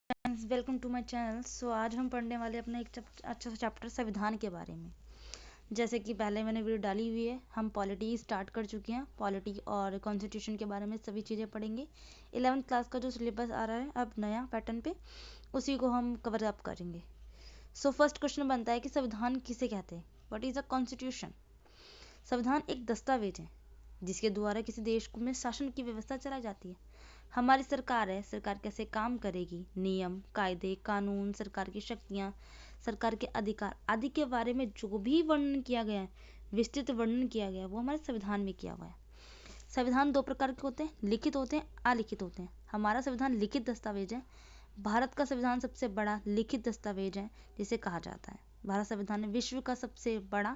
Friends, welcome to my channel. So आज हम पढ़ने वाले अपना एक अच्छा सा चैप्टर संविधान के बारे में। जैसे कि पहले मैंने वीडियो डाली हुई है, हम पॉलिटी स्टार्ट कर चुके हैं। पॉलिटी और कॉन्स्टिट्यूशन के बारे में सभी चीज़ें पढ़ेंगे। 11th क्लास का जो सिलेबस आ रहा है अब नया पैटर्न पे, उसी को हम कवर अप करेंगे। सो फर्स्ट क्वेश्चन बनता है कि संविधान किसे कहते हैं। What is a constitution? संविधान एक दस्तावेज है जिसके द्वारा किसी देश में शासन की व्यवस्था चलाई जाती है। हमारी सरकार है, सरकार कैसे काम करेगी, नियम, कायदे, कानून, सरकार की शक्तियाँ, सरकार के अधिकार आदि के बारे में जो भी वर्णन किया गया है, विस्तृत वर्णन किया गया है, वो हमारे संविधान में किया हुआ है। संविधान दो प्रकार के होते हैं, लिखित होते हैं, अलिखित होते हैं। हमारा संविधान लिखित दस्तावेज है। भारत का संविधान सबसे बड़ा लिखित दस्तावेज है जिसे कहा जाता है। भारत संविधान विश्व का सबसे बड़ा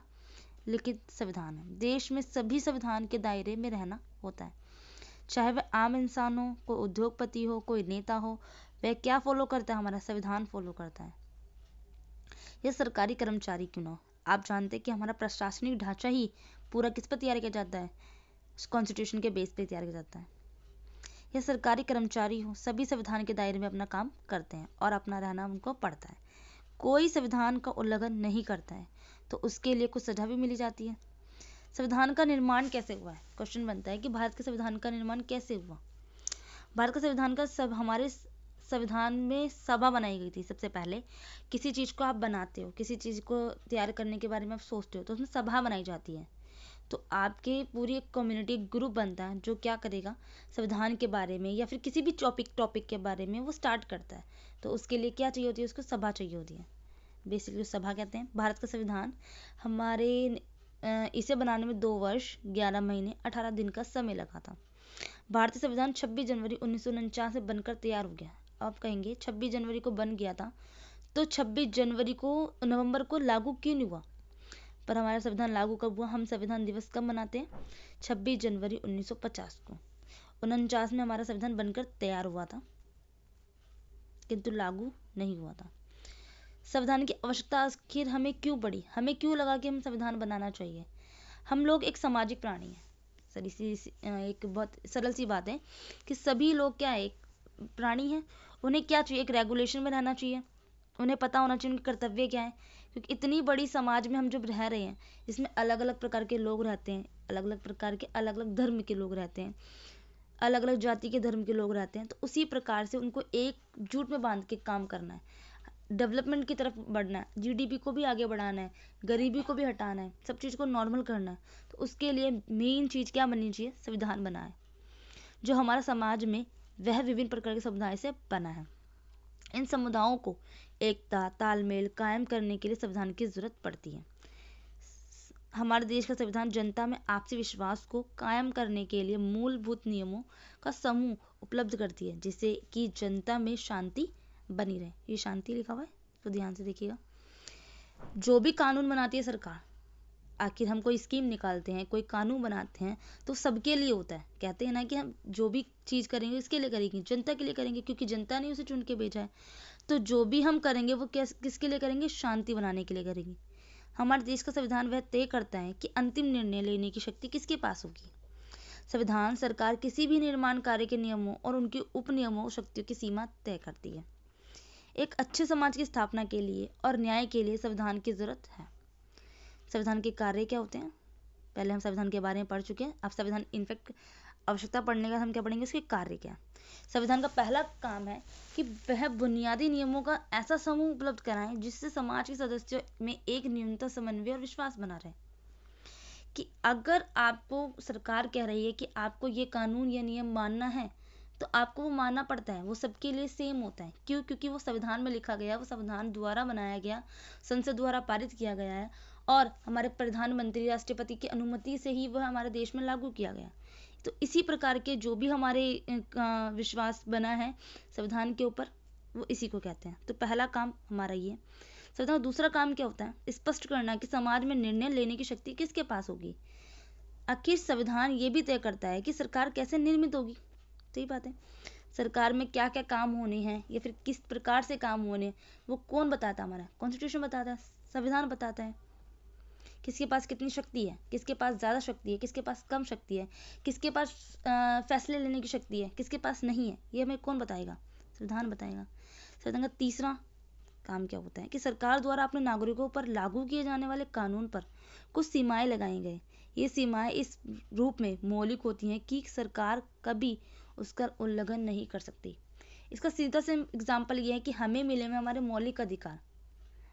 लिखित संविधान है। देश में सभी संविधान के दायरे में रहना होता है, चाहे वह आम इंसान हो, कोई उद्योगपति हो, कोई नेता हो। वह क्या फॉलो करता है? हमारा संविधान फॉलो करता है। यह सरकारी कर्मचारी क्यों ना हो, आप जानते हैं कि हमारा प्रशासनिक ढांचा ही पूरा किस पर तैयार किया जाता है? कॉन्स्टिट्यूशन के बेस पे तैयार किया जाता है। यह सरकारी कर्मचारी हो, सभी संविधान के दायरे में अपना काम करते हैं और अपना रहना उनको पड़ता है। कोई संविधान का उल्लंघन नहीं करता है तो उसके लिए कुछ सजा भी मिली जाती है। संविधान का निर्माण कैसे हुआ है? क्वेश्चन बनता है कि भारत के संविधान का निर्माण कैसे हुआ। भारत का संविधान का हमारे संविधान में सभा बनाई गई थी। सबसे पहले किसी चीज़ को आप बनाते हो, किसी चीज़ को तैयार करने के बारे में आप सोचते हो, तो उसमें सभा बनाई जाती है। तो आपके पूरी एक कम्युनिटी ग्रुप बनता है जो क्या करेगा, संविधान के बारे में या फिर किसी भी टॉपिक के बारे में वो स्टार्ट करता है। तो उसके लिए क्या चाहिए होती है? उसको सभा चाहिए होती है। बेसिकली सभा कहते हैं। भारत का संविधान हमारे इसे बनाने में 2 वर्ष 11 महीने 18 दिन का समय लगा था। भारतीय संविधान 26 जनवरी 1949 में बनकर तैयार हो गया। आप कहेंगे 26 जनवरी को बन गया था, तो 26 जनवरी को नवंबर को लागू क्यों नहीं हुआ? पर हमारा संविधान लागू कब हुआ? हम संविधान दिवस कब मनाते हैं? 26 जनवरी 1950 को। 49 में हमारा संविधान बनकर तैयार हुआ था, किंतु लागू नहीं हुआ था। संविधान की आवश्यकता आखिर हमें क्यों पड़ी? हमें क्यों लगा कि हम संविधान बनाना चाहिए? हम लोग एक सामाजिक प्राणी हैं। एक बहुत सरल सी बात है कि सभी लोग क्या है, एक प्राणी हैं। उन्हें क्या चाहिए? एक रेगुलेशन में रहना चाहिए। उन्हें पता होना चाहिए उनके कर्तव्य क्या है, क्योंकि इतनी बड़ी समाज में हम जब रह रहे हैं, इसमें अलग अलग प्रकार के लोग रहते हैं, अलग अलग प्रकार के अलग अलग धर्म के लोग रहते हैं, अलग अलग जाति के धर्म के लोग रहते हैं। तो उसी प्रकार से उनको एकजुट में बांध के काम करना है, डेवलपमेंट की तरफ बढ़ना है, जीडीपी को भी आगे बढ़ाना है, गरीबी को भी हटाना है, सब चीज़ को नॉर्मल करना है। तो उसके लिए मेन चीज़ क्या बननी चाहिए? संविधान बना है, जो हमारा समाज में वह विभिन्न प्रकार के समुदाय से बना है। इन समुदायों को एकता तालमेल कायम करने के लिए संविधान की जरूरत पड़ती है। हमारे देश का संविधान जनता में आपसी विश्वास को कायम करने के लिए मूलभूत नियमों का समूह उपलब्ध करती है, जिससे कि जनता में शांति बनी रहे। ये शांति लिखा हुआ है, तो ध्यान से देखिएगा। जो भी कानून बनाती है सरकार, आखिर हम कोई स्कीम निकालते हैं, कोई कानून बनाते हैं, तो सबके लिए होता है। कहते हैं ना कि हम जो भी चीज़ करेंगे इसके लिए करेंगे, जनता के लिए करेंगे, क्योंकि जनता ने उसे चुन के भेजा है। तो जो भी हम करेंगे वो किसके लिए करेंगे? शांति बनाने के लिए करेंगे। हमारे देश का संविधान वह तय करता है कि अंतिम निर्णय लेने की शक्ति किसके पास होगी। संविधान सरकार किसी भी निर्माण कार्य के नियमों और उनके उप नियमों शक्तियों की सीमा तय करती है। एक अच्छे समाज की स्थापना के लिए और न्याय के लिए संविधान की जरूरत है। संविधान के कार्य क्या होते हैं? पहले हम संविधान के बारे में पढ़ चुके हैं। अब संविधान इनफैक्ट आवश्यकता पढ़ने का हम क्या पढ़ेंगे? उसके कार्य क्या। संविधान का पहला काम है कि वह बुनियादी नियमों का ऐसा समूह उपलब्ध कराएं जिससे समाज के सदस्यों में एक न्यूनतम समन्वय और विश्वास बना रहे। कि अगर आपको सरकार कह रही है कि आपको ये कानून या नियम मानना है, तो आपको वो मानना पड़ता है। वो सबके लिए सेम होता है। क्यों? क्योंकि वो संविधान में लिखा गया, वो संविधान द्वारा बनाया गया, संसद द्वारा पारित किया गया है और हमारे प्रधानमंत्री राष्ट्रपति की अनुमति से ही वह हमारे देश में लागू किया गया। तो इसी प्रकार के जो भी हमारे विश्वास बना है संविधान के ऊपर, वो इसी को कहते हैं। तो पहला काम हमारा ये। संविधान दूसरा काम क्या होता है? स्पष्ट करना कि समाज में निर्णय लेने की शक्ति किसके पास होगी। आखिर संविधान ये भी तय करता है कि सरकार कैसे निर्मित होगी। सही बात है। सरकार में क्या क्या काम होने हैं या फिर किस प्रकार से काम होने हैं, वो कौन बताता है? हमारा कॉन्स्टिट्यूशन बताता है, संविधान बताता है। किसके पास कितनी शक्ति है, किसके पास ज़्यादा शक्ति है, किसके पास कम शक्ति है, किसके पास फैसले लेने की शक्ति है, किसके पास नहीं है, ये हमें कौन बताएगा? संविधान बताएगा। संविधान का तीसरा काम क्या होता है कि सरकार द्वारा अपने नागरिकों पर लागू किए जाने वाले कानून पर कुछ सीमाएं लगाई गई। ये सीमाएं इस रूप में मौलिक होती हैं कि सरकार कभी उसका उल्लंघन नहीं कर सकती। इसका सीधा से एग्जाम्पल ये है कि हमें मिले में हमारे मौलिक अधिकार,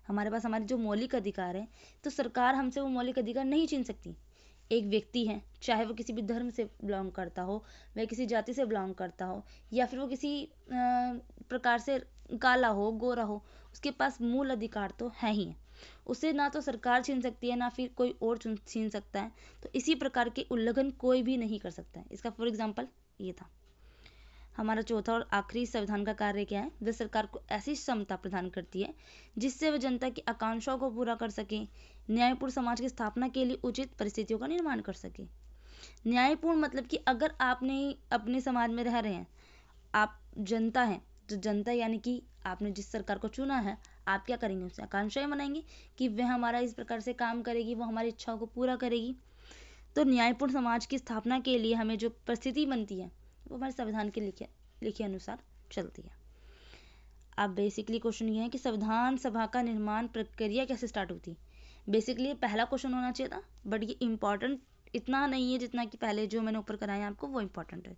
हमारे पास हमारे जो मौलिक अधिकार हैं, तो सरकार हमसे वो मौलिक अधिकार नहीं छीन सकती। एक व्यक्ति है, चाहे वो किसी भी धर्म से बिलोंग करता हो, वह किसी जाति से बिलोंग करता हो, या फिर वो किसी प्रकार से काला हो, गोरा हो, उसके पास मूल अधिकार तो है ही है। उसे ना तो सरकार छीन सकती है, ना फिर कोई और छीन सकता है। तो इसी प्रकार के उल्लंघन कोई भी नहीं कर सकता है। इसका फॉर एग्जाम्पल ये था। हमारा चौथा और आखिरी संविधान का कार्य क्या है? वह सरकार को ऐसी क्षमता प्रदान करती है जिससे वह जनता की आकांक्षाओं को पूरा कर सके, न्यायपूर्ण समाज की स्थापना के लिए उचित परिस्थितियों का निर्माण कर सके। न्यायपूर्ण मतलब कि अगर आपने अपने समाज में रह रहे हैं, आप जनता हैं, तो जनता यानी कि आपने जिस सरकार को चुना है, आप क्या करेंगे? उससे आकांक्षाएं बनाएंगे कि वह हमारा इस प्रकार से काम करेगी, वो हमारी इच्छाओं को पूरा करेगी। तो न्यायपूर्ण समाज की स्थापना के लिए हमें जो परिस्थिति बनती है, वो हमारे संविधान के लिखे अनुसार चलती है। अब बेसिकली क्वेश्चन ये है कि संविधान सभा का निर्माण प्रक्रिया कैसे स्टार्ट होती है। बेसिकली पहला क्वेश्चन होना चाहिए था, बट ये इम्पॉर्टेंट इतना नहीं है जितना कि पहले जो मैंने ऊपर कराया आपको वो इम्पॉर्टेंट है।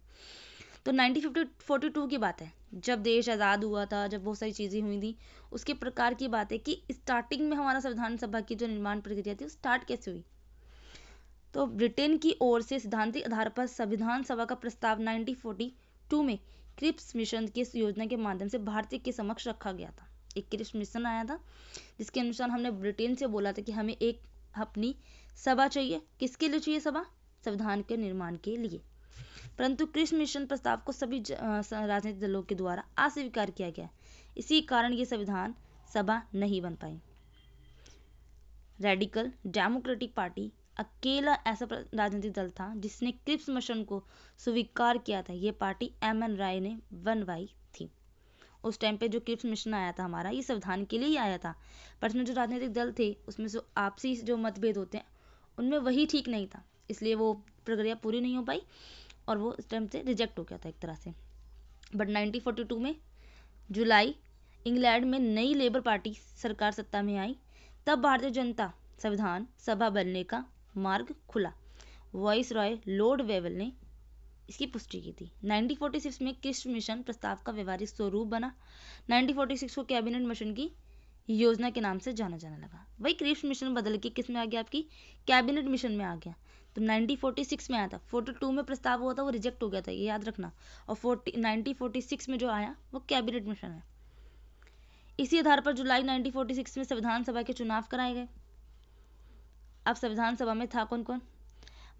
तो 1942 की बात है, जब देश आज़ाद हुआ था, जब बहुत सारी चीज़ें हुई थी, उसके प्रकार की बात है कि स्टार्टिंग में हमारा संविधान सभा की जो निर्माण प्रक्रिया थी वो स्टार्ट कैसे हुई। तो ब्रिटेन की ओर से सैद्धांतिक आधार पर संविधान सभा का प्रस्ताव 1942 में क्रिप्स मिशन की योजना के माध्यम से भारतीय के समक्ष रखा गया था। एक क्रिप्स मिशन आया था जिसके अनुसार हमने ब्रिटेन से बोला था कि हमें एक अपनी सभा चाहिए। किसके लिए चाहिए सभा? संविधान के निर्माण के लिए। परंतु क्रिप्स मिशन प्रस्ताव को सभी राजनीतिक दलों के द्वारा अस्वीकार किया गया। इसी कारण ये संविधान सभा नहीं बन पाई। रेडिकल डेमोक्रेटिक पार्टी अकेला ऐसा राजनीतिक दल था जिसने क्रिप्स मिशन को स्वीकार किया था। ये पार्टी एम.एन. राय ने बनवाई थी। उस टाइम पे जो क्रिप्स मिशन आया था हमारा, ये संविधान के लिए ही आया था, पर इसमें जो राजनीतिक दल थे उसमें जो आपसी जो मतभेद होते हैं उनमें वही ठीक नहीं था, इसलिए वो प्रक्रिया पूरी नहीं हो पाई और वो इस टाइम से रिजेक्ट हो गया था एक तरह से। बट 1942 में जुलाई इंग्लैंड में नई लेबर पार्टी सरकार सत्ता में आई, तब भारतीय जनता संविधान सभा बनने का मार्ग खुला। वॉइस रॉय लॉर्ड वेवल ने इसकी पुष्टि की थी। 1946 में क्रिप्स मिशन प्रस्ताव का व्यवहारिक स्वरूप बना। 1946 को कैबिनेट मिशन की योजना के नाम से जाना जाने लगा। वही क्रिप्स मिशन बदल के किस में आ गया? आपकी कैबिनेट मिशन में आ गया। तो 1946 में आया था, 42 में प्रस्ताव हुआ था, वो रिजेक्ट हो गया था, ये याद रखना। और 1946 में जो आया वो कैबिनेट मिशन है। इसी आधार पर जुलाई 1946 में संविधान सभा के चुनाव कराए गए। अब संविधान सभा में था कौन कौन?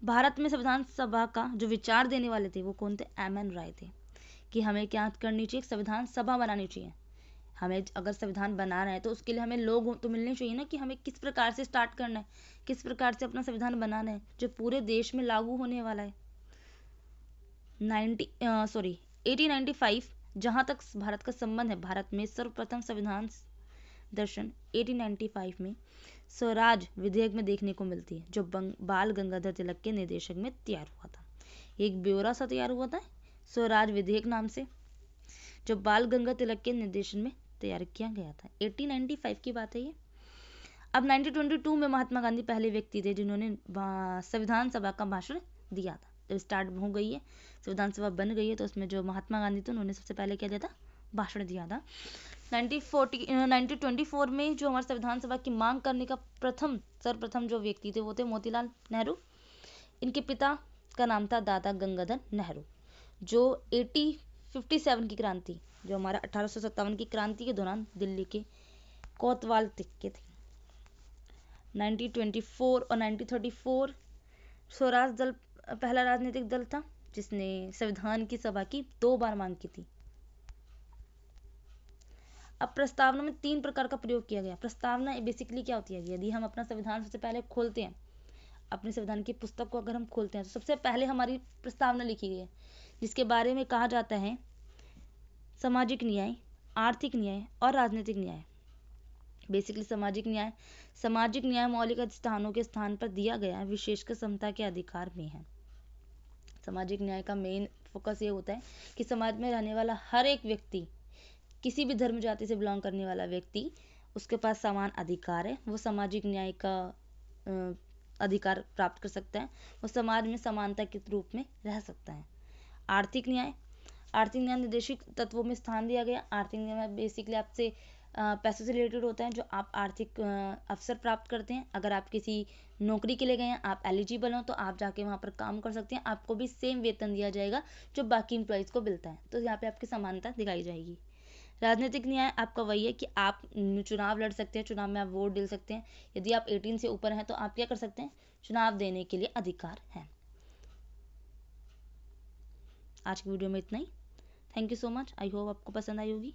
भारत में संविधान सभा का जो विचार देने वाले थे वो कौन थे? एम.एन. राय थे कि हमें क्या करनी चाहिए? संविधान सभा बनानी चाहिए। हमें अगर संविधान बना रहे हैं तो उसके लिए हमें लोग तो मिलने चाहिए ना, कि हमें किस प्रकार से स्टार्ट करना है, किस प्रकार से अपना संविधान बनाना है जो पूरे देश में लागू होने वाला है। 1895 जहाँ तक भारत का संबंध है, भारत में सर्वप्रथम संविधान दर्शन 1895 में स्वराज विधेयक में देखने को मिलती है, जो बाल गंगाधर तिलक के निर्देशन में तैयार हुआ था। एक ब्यौरा सा तैयार हुआ था स्वराज विधेयक नाम से, जो बाल गंगाधर तिलक के निर्देशन में तैयार किया गया था। 1895 की बात है ये। अब 1922 में महात्मा गांधी पहले व्यक्ति थे जिन्होंने संविधान सभा का भाषण दिया था। जब स्टार्ट हो गई है, संविधान सभा बन गई है, तो उसमें जो महात्मा गांधी थे उन्होंने सबसे पहले क्या दिया था? भाषण दिया था। 1924 में जो हमारे संविधान सभा की मांग करने का सर्वप्रथम जो व्यक्ति थे वो थे मोतीलाल नेहरू। इनके पिता का नाम था दादा गंगाधर नेहरू, जो 1857 की क्रांति, जो हमारा 1857 की क्रांति के दौरान दिल्ली के कोतवाल के थे। 1924 और 1934 स्वराज दल पहला राजनीतिक दल था जिसने संविधान की सभा की 2 बार मांग की थी। अब प्रस्तावना में 3 प्रकार का प्रयोग किया गया। प्रस्तावना बेसिकली क्या होती है? यदि हम अपना संविधान सबसे पहले खोलते हैं, अपने संविधान की पुस्तक को अगर हम खोलते हैं, तो सबसे पहले हमारी प्रस्तावना लिखी गई है जिसके बारे में कहा जाता है सामाजिक न्याय, आर्थिक न्याय और राजनीतिक न्याय। बेसिकली सामाजिक न्याय मौलिक अधिष्ठानों के स्थान पर दिया गया विशेषकर समता के अधिकार में है। सामाजिक न्याय का मेन फोकस ये होता है कि समाज में रहने वाला हर एक व्यक्ति किसी भी धर्म जाति से बिलोंग करने वाला व्यक्ति, उसके पास समान अधिकार है, वो सामाजिक न्याय का अधिकार प्राप्त कर सकता है, वो समाज में समानता के रूप में रह सकता है। आर्थिक न्याय, आर्थिक न्याय निर्देशित तत्वों में स्थान दिया गया। आर्थिक न्याय बेसिकली आपसे पैसों से रिलेटेड होता है, जो आप आर्थिक अवसर प्राप्त करते हैं। अगर आप किसी नौकरी के लिए गए हैं, आप एलिजिबल हो, तो आप जाके वहाँ पर काम कर सकते हैं, आपको भी सेम वेतन दिया जाएगा जो बाकी एम्प्लॉयज़ को मिलता है, तो यहाँ पे आपकी समानता दिखाई जाएगी। राजनीतिक न्याय आपका वही है कि आप चुनाव लड़ सकते हैं, चुनाव में आप वोट डाल सकते हैं। यदि आप 18 से ऊपर हैं तो आप क्या कर सकते हैं, चुनाव देने के लिए अधिकार है। आज की वीडियो में इतना ही। Thank you so much. I hope आपको पसंद आई होगी।